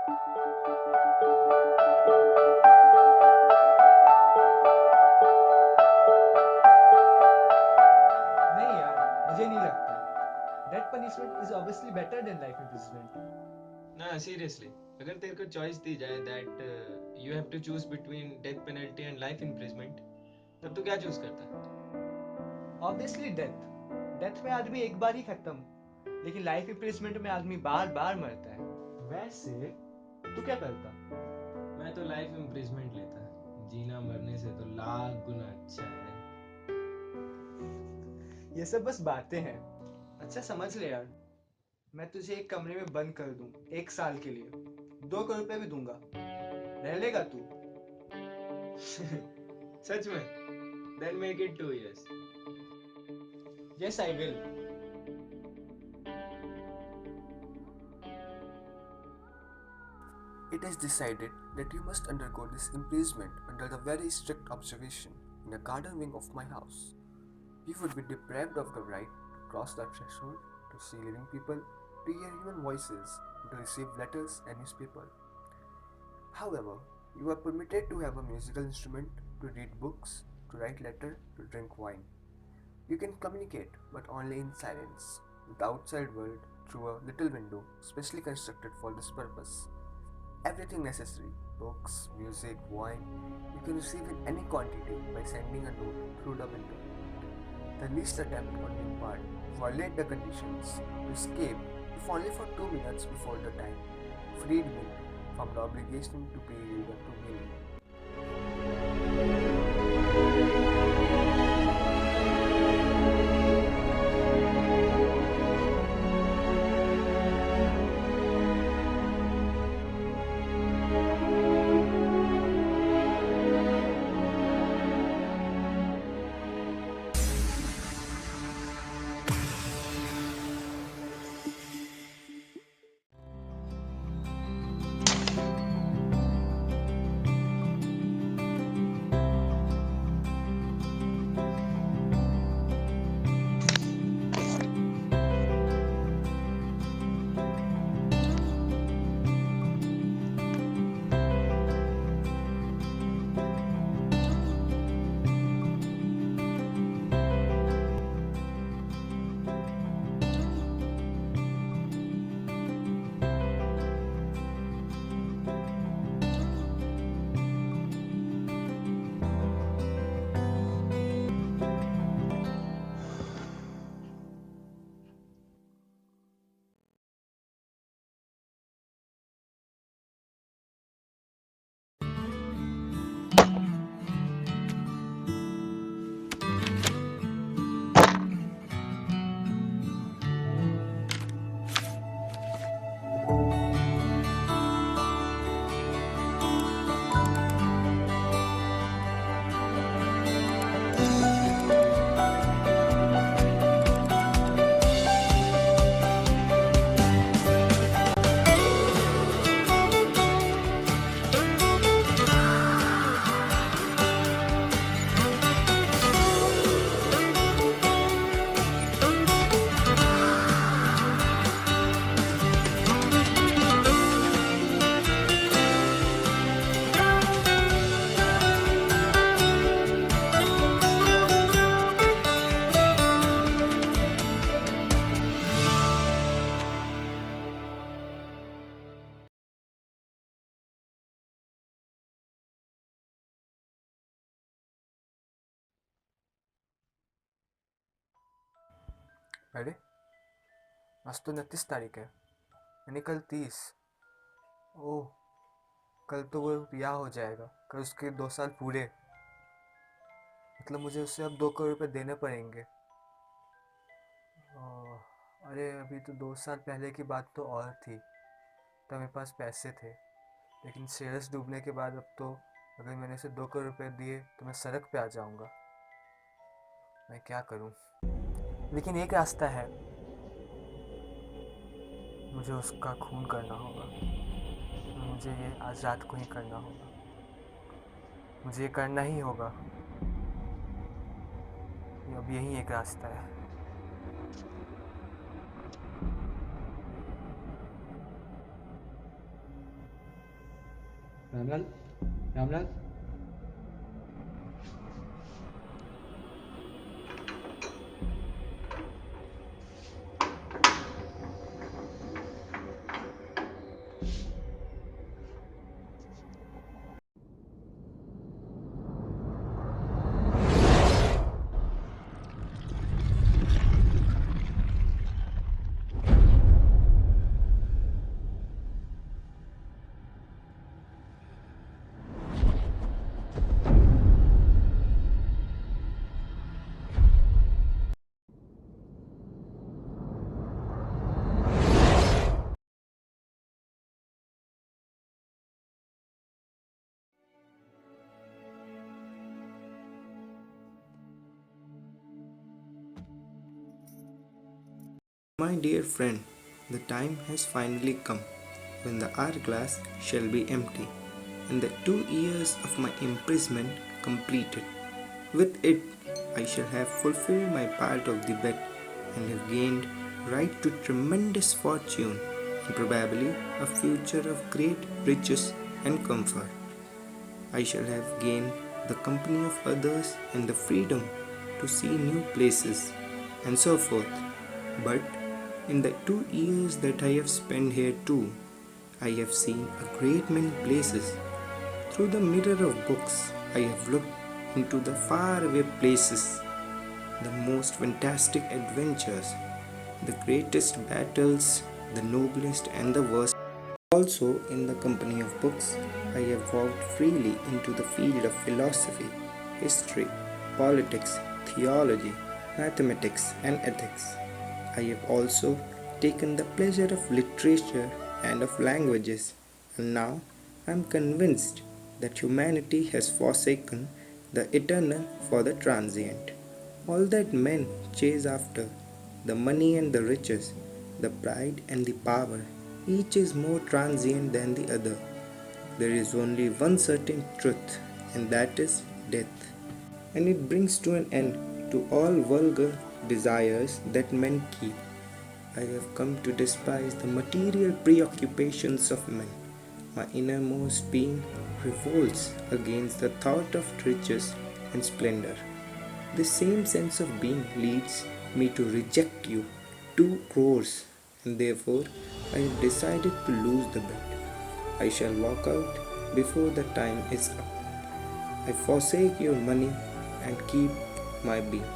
नहीं यार, मुझे नहीं लगता. Death punishment is obviously better than life imprisonment. ना सीरियसली, अगर तेरे को चॉइस दी जाए that you have to choose between death penalty and life imprisonment, तब तू क्या चूज करता? Obviously death. Death में आदमी एक बार ही खत्म, लेकिन लाइफ imprisonment में आदमी बार बार मरता है. वैसे तू क्या करता? मैं तो लाइफ इम्प्रिजमेंट लेता. जीना मरने से तो लाख गुना अच्छा है. ये सब बस बातें हैं. अच्छा समझ ले यार, मैं तुझे एक कमरे में बंद कर दूं 1 साल के लिए, 2 करोड़ रुपए भी दूंगा, रह लेगा तू? सच में? Then make it 2 years. Yes, I will. It is decided that you must undergo this imprisonment under the very strict observation in the garden wing of my house. You would be deprived of the right to cross the threshold, to see living people, to hear human voices, and to receive letters and newspaper. However, you are permitted to have a musical instrument, to read books, to write letter, to drink wine. You can communicate, but only in silence, with the outside world through a little window specially constructed for this purpose. Everything necessary, books, music, wine, you can receive in any quantity by sending a note through the window. The least attempt on your part to violate the conditions to escape, if only for 2 minutes before the time, freed me from the obligation to pay you the 2 million. अरे आज तो 29 तारीख है, यानी कल 30. ओह, कल तो वो रिहा हो जाएगा, कल उसके 2 साल पूरे. मतलब मुझे उससे अब 2 करोड़ रुपए देने पड़ेंगे. अरे अभी तो 2 साल पहले की बात तो और थी, तब मेरे पास पैसे थे. लेकिन शेयर्स डूबने के बाद अब तो अगर मैंने उसे 2 करोड़ रुपए दिए तो मैं सड़क पे आ जाऊंगा. मैं क्या करूं? लेकिन एक रास्ता है, मुझे उसका खून करना होगा. मुझे ये आज रात को ही करना होगा. मुझे ये करना ही होगा. अब यही एक रास्ता है. Ramlal, Ramlal. My dear friend, the time has finally come when the hourglass shall be empty and the 2 years of my imprisonment completed. With it, I shall have fulfilled my part of the bet and have gained right to tremendous fortune and probably a future of great riches and comfort. I shall have gained the company of others and the freedom to see new places and so forth. But in the 2 years that I have spent here too, I have seen a great many places. Through the mirror of books, I have looked into the faraway places, the most fantastic adventures, the greatest battles, the noblest and the worst. Also, in the company of books, I have walked freely into the field of philosophy, history, politics, theology, mathematics, and ethics. I have also taken the pleasure of literature and of languages, and now I am convinced that humanity has forsaken the eternal for the transient. All that men chase after, the money and the riches, the pride and the power, each is more transient than the other. There is only one certain truth, and that is death. And it brings to an end to all vulgar desires that men keep. I have come to despise the material preoccupations of men. My innermost being revolts against the thought of riches and splendor. This same sense of being leads me to reject you, 2 crores, and therefore I have decided to lose the bet. I shall walk out before the time is up. I forsake your money and keep my being.